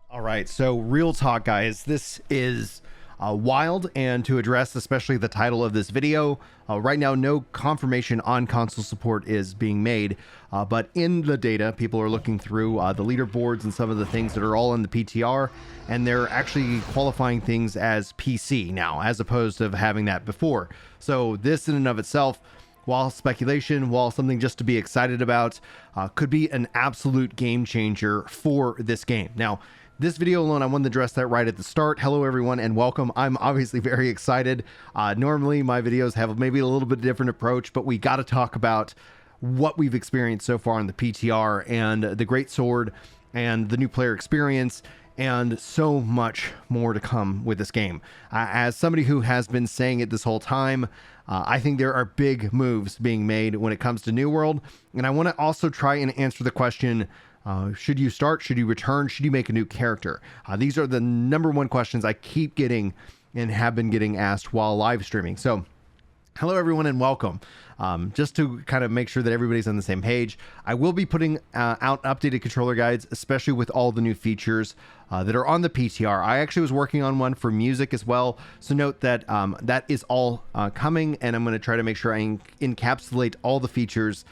All right, so real talk, guys. This is wild, and to address especially the title of this video, right now no confirmation on console support is being made, but in the data, people are looking through the leaderboards and some of the things that are all in the PTR, and they're actually qualifying things as PC now, as opposed to having that before. So this in and of itself, while speculation, while something just to be excited about, could be an absolute game changer for this game. Now, this video alone, I wanted to address that right at the start. Hello, everyone, and welcome. I'm obviously very excited. Normally, my videos have maybe a little bit different approach, but we got to talk about what we've experienced so far in the PTR and the Great Sword and the new player experience, and so much more to come with this game. As somebody who has been saying it this whole time, I think there are big moves being made when it comes to New World, and I want to also try and answer the question, should you start? Should you return? Should you make a new character? These are the number one questions I keep getting and have been getting asked while live streaming. So hello, everyone, and welcome. Just to kind of make sure that everybody's on the same page, I will be putting out updated controller guides, especially with all the new features that are on the PTR. I actually was working on one for music as well, so note that that is all coming, and I'm going to try to make sure I encapsulate all the features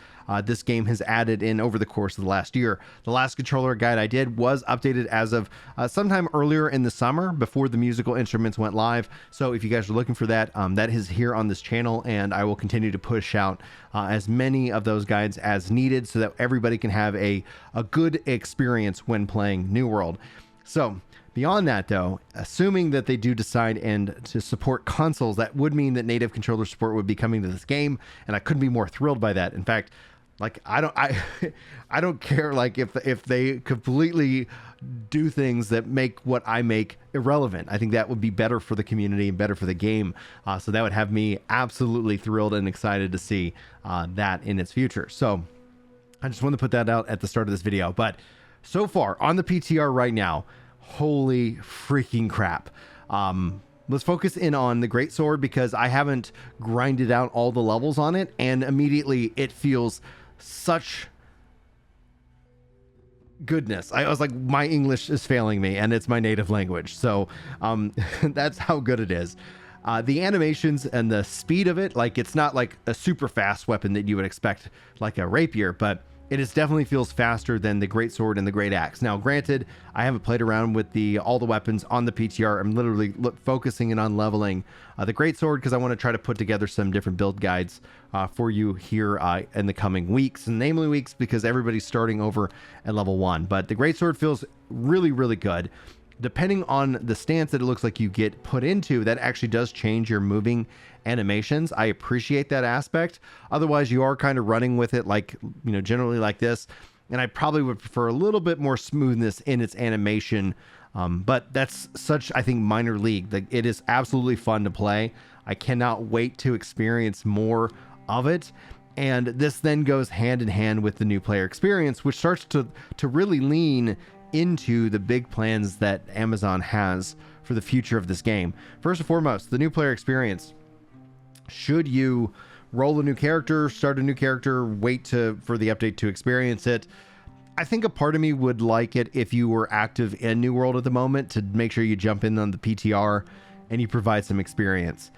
this game has added in over the course of the last year. The last controller guide I did was updated as of sometime earlier in the summer before the musical instruments went live. So if you guys are looking for that, that is here on this channel, and I will continue to push out as many of those guides as needed so that everybody can have a good experience when playing New World. So beyond that, though, assuming that they do decide and to support consoles, that would mean that native controller support would be coming to this game, and I couldn't be more thrilled by that. In fact, like I don't care like if they completely do things that make what I make irrelevant. I think that would be better for the community and better for the game. So that would have me absolutely thrilled and excited to see that in its future. So I just want to put that out at the start of this video. But so far on the PTR right now, holy freaking crap. Let's focus in on the Great Sword because I haven't grinded out all the levels on it, and immediately it feels such goodness. I was like, my English is failing me, and it's my native language. So that's how good it is. The animations and the speed of it, like it's not like a super fast weapon that you would expect like a rapier, but it is definitely feels faster than the Great Sword and the Great Axe. Now, granted, I haven't played around with all the weapons on the PTR. I'm literally focusing in on leveling the Great Sword because I want to try to put together some different build guides for you here in the coming weeks, and namely weeks because everybody's starting over at level 1. But the Great Sword feels really, really good. Depending on the stance that it looks like you get put into, that actually does change your moving animations. I appreciate that aspect. Otherwise, you are kind of running with it like, you know, generally like this. And I probably would prefer a little bit more smoothness in its animation. But that's such, I think, minor league. Like, it is absolutely fun to play. I cannot wait to experience more of it. And this then goes hand in hand with the new player experience, which starts to really lean into the big plans that Amazon has for the future of this game. First and foremost, the new player experience. Should you roll a new character, start a new character, wait for the update to experience it? I think a part of me would like it if you were active in New World at the moment to make sure you jump in on the PTR and you provide some experience.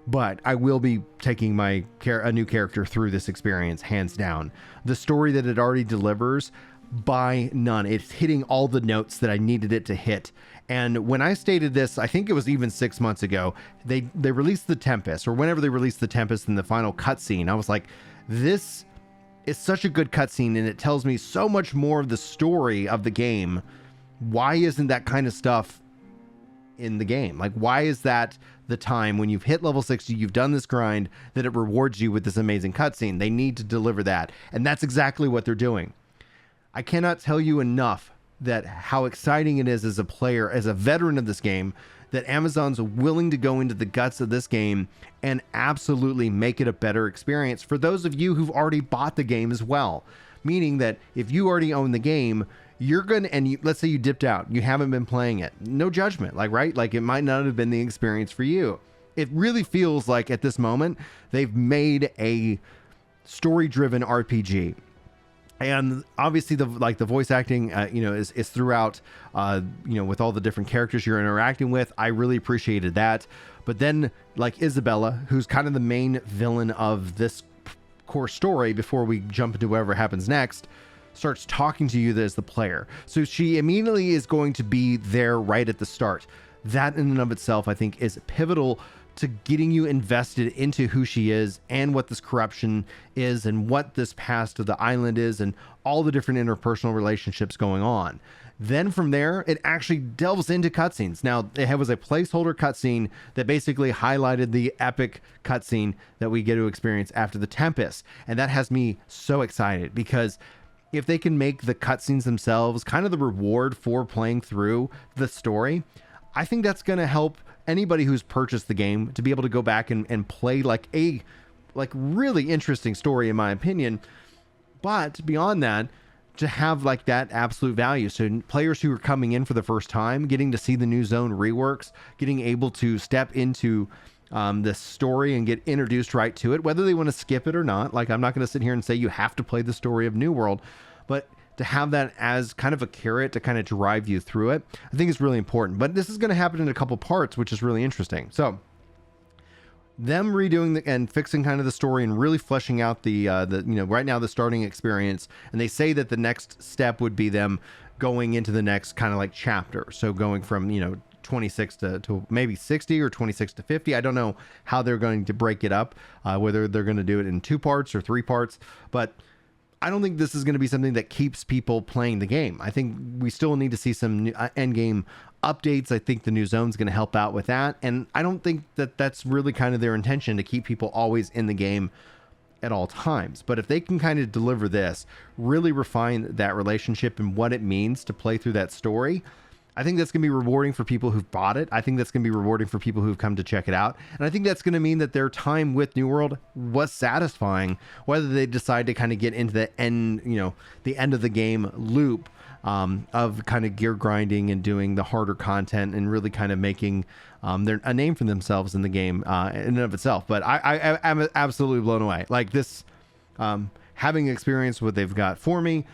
But I will be taking a new character through this experience, hands down. The story that it already delivers, by none. It's hitting all the notes that I needed it to hit. And when I stated this, I think it was even 6 months ago, they released the Tempest, or whenever they released the Tempest in the final cutscene, I was like, this is such a good cutscene, and it tells me so much more of the story of the game. Why isn't that kind of stuff in the game? Like, why is that the time when you've hit level 60, you've done this grind, that it rewards you with this amazing cutscene? They need to deliver that, and that's exactly what they're doing. I cannot tell you enough that how exciting it is as a player, as a veteran of this game, that Amazon's willing to go into the guts of this game and absolutely make it a better experience for those of you who've already bought the game as well. Meaning that if you already own the game, you're going to, and let's say you dipped out, you haven't been playing it, no judgment, like, right? Like, it might not have been the experience for you. It really feels like at this moment, they've made a story-driven RPG. And obviously the voice acting is throughout, with all the different characters you're interacting with. I really appreciated that. But then like Isabella, who's kind of the main villain of this core story before we jump into whatever happens next, starts talking to you as the player. So she immediately is going to be there right at the start. That in and of itself, I think, is pivotal to getting you invested into who she is and what this corruption is and what this past of the island is and all the different interpersonal relationships going on. Then from there, it actually delves into cutscenes. Now, it was a placeholder cutscene that basically highlighted the epic cutscene that we get to experience after the Tempest. And that has me so excited, because if they can make the cutscenes themselves kind of the reward for playing through the story, I think that's going to help anybody who's purchased the game to be able to go back and play like a really interesting story, in my opinion. But beyond that, to have like that absolute value. So players who are coming in for the first time, getting to see the new zone reworks, getting able to step into the story and get introduced right to it, whether they want to skip it or not. Like, I'm not going to sit here and say you have to play the story of New World, but to have that as kind of a carrot to kind of drive you through it, I think is really important. But this is going to happen in a couple parts, which is really interesting. So them redoing and fixing kind of the story and really fleshing out the right now the starting experience. And they say that the next step would be them going into the next kind of like chapter. So going from, 26 to maybe 60 or 26 to 50. I don't know how they're going to break it up, whether they're going to do it in 2 parts or 3 parts, but I don't think this is going to be something that keeps people playing the game. I think we still need to see some new end game updates. I think the new zone's going to help out with that. And I don't think that that's really kind of their intention, to keep people always in the game at all times. But if they can kind of deliver this, really refine that relationship and what it means to play through that story, I think that's going to be rewarding for people who've bought it. I think that's going to be rewarding for people who've come to check it out. And I think that's going to mean that their time with New World was satisfying, whether they decide to kind of get into the end, the end of the game loop of kind of gear grinding and doing the harder content and really kind of making a name for themselves in the game in and of itself. But I'm absolutely blown away. Like this, having experienced what they've got for me,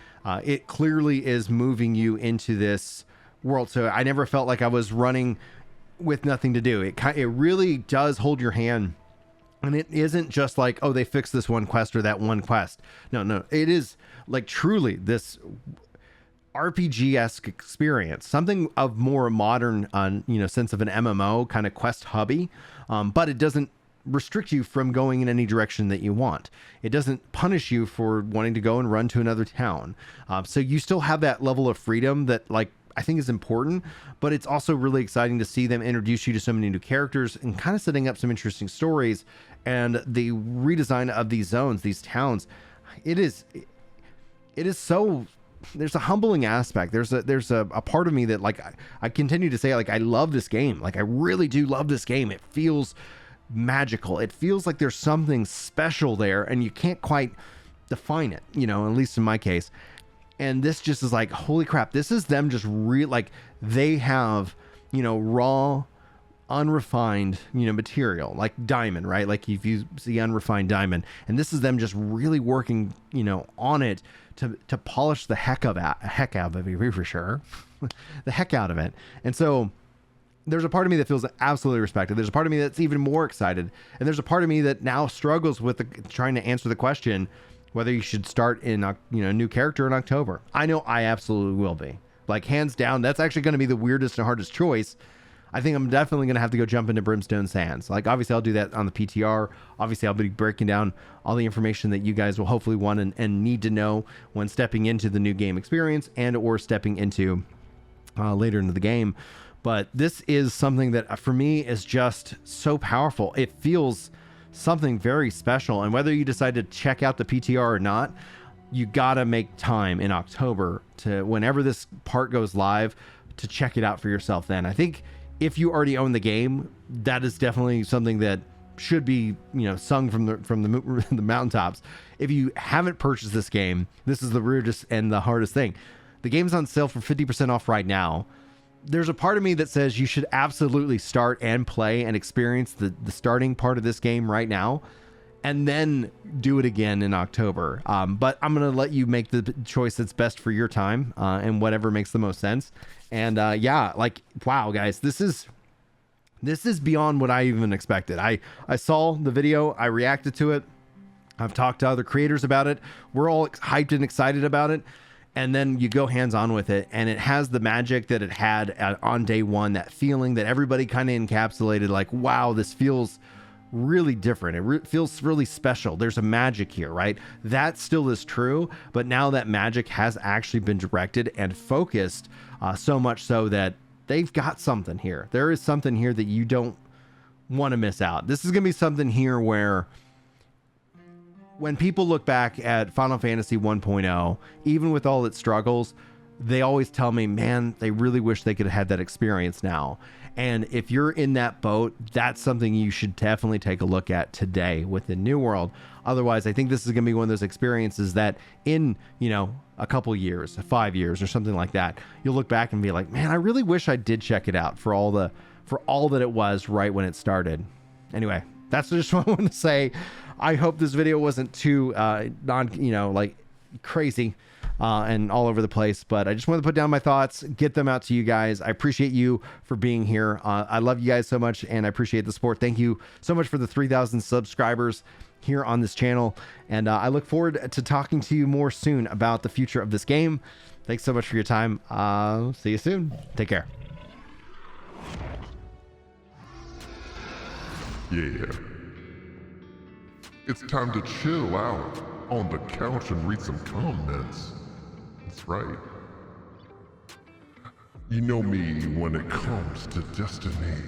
it clearly is moving you into this world. So I never felt like I was running with nothing to do. It really does hold your hand, and it isn't just like, oh, they fixed this one quest or that one quest. No, it is like truly this RPG-esque experience, something of more modern sense of an MMO kind of quest hubby, but it doesn't restrict you from going in any direction that you want. It doesn't punish you for wanting to go and run to another town. So you still have that level of freedom that I think is important, but it's also really exciting to see them introduce you to so many new characters and kind of setting up some interesting stories. And the redesign of these zones, these towns, it is so, there's a humbling aspect. There's a part of me that I continue to say, I love this game. I really do love this game. It feels magical. It feels like there's something special there and you can't quite define it, at least in my case. And this just is like, holy crap, this is them just they have, raw, unrefined, material, like diamond, right? Like if you see unrefined diamond, and this is them just really working, on it to polish the heck out of it, for sure, the heck out of it. And so there's a part of me that feels absolutely respected. There's a part of me that's even more excited. And there's a part of me that now struggles with trying to answer the question whether you should start in a new character in October. I know I absolutely will be. Hands down, that's actually going to be the weirdest and hardest choice. I think I'm definitely going to have to go jump into Brimstone Sands. Obviously, I'll do that on the PTR. Obviously, I'll be breaking down all the information that you guys will hopefully want and need to know when stepping into the new game experience and or stepping into later into the game. But this is something that for me is just so powerful. It feels something very special, and whether you decide to check out the PTR or not, you gotta make time in October to, whenever this part goes live, to check it out for yourself. Then I think if you already own the game, that is definitely something that should be sung from the mountaintops. If you haven't purchased this game, this is the weirdest and the hardest thing. The game's on sale for 50% off right now. There's a part of me that says you should absolutely start and play and experience the starting part of this game right now. and then do it again in October. But I'm going to let you make the choice that's best for your time, and whatever makes the most sense. And yeah, like, wow, guys, this is beyond what I even expected. I saw the video, I reacted to it. I've talked to other creators about it. We're all hyped and excited about it. And then you go hands-on with it, and it has the magic that it had on day one, that feeling that everybody kind of encapsulated, like, wow, this feels really different. It feels really special. There's a magic here, right? That still is true, but now that magic has actually been directed and focused, so much so that they've got something here. There is something here that you don't want to miss out. This is going to be something here where when people look back at Final Fantasy 1.0, even with all its struggles, they always tell me, man, they really wish they could have had that experience now. And if you're in that boat, that's something you should definitely take a look at today with the New World. Otherwise, I think this is going to be one of those experiences that in, you know, a couple years, 5 years or something like that, you'll look back and be like, man, I really wish I did check it out for all that it was right when it started. Anyway, that's just what I want to say. I hope this video wasn't too like crazy and all over the place, but I just wanted to put down my thoughts, get them out to you guys. I appreciate you for being here. I love you guys so much, and I appreciate the support. Thank you so much for the 3,000 subscribers here on this channel, and I look forward to talking to you more soon about the future of this game. Thanks so much for your time. See you soon. Take care. Yeah. It's time to chill out on the couch and read some comments. That's right. You know me when it comes to Destiny.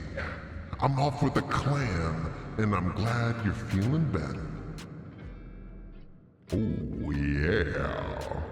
I'm off with a clan, and I'm glad you're feeling better. Oh yeah.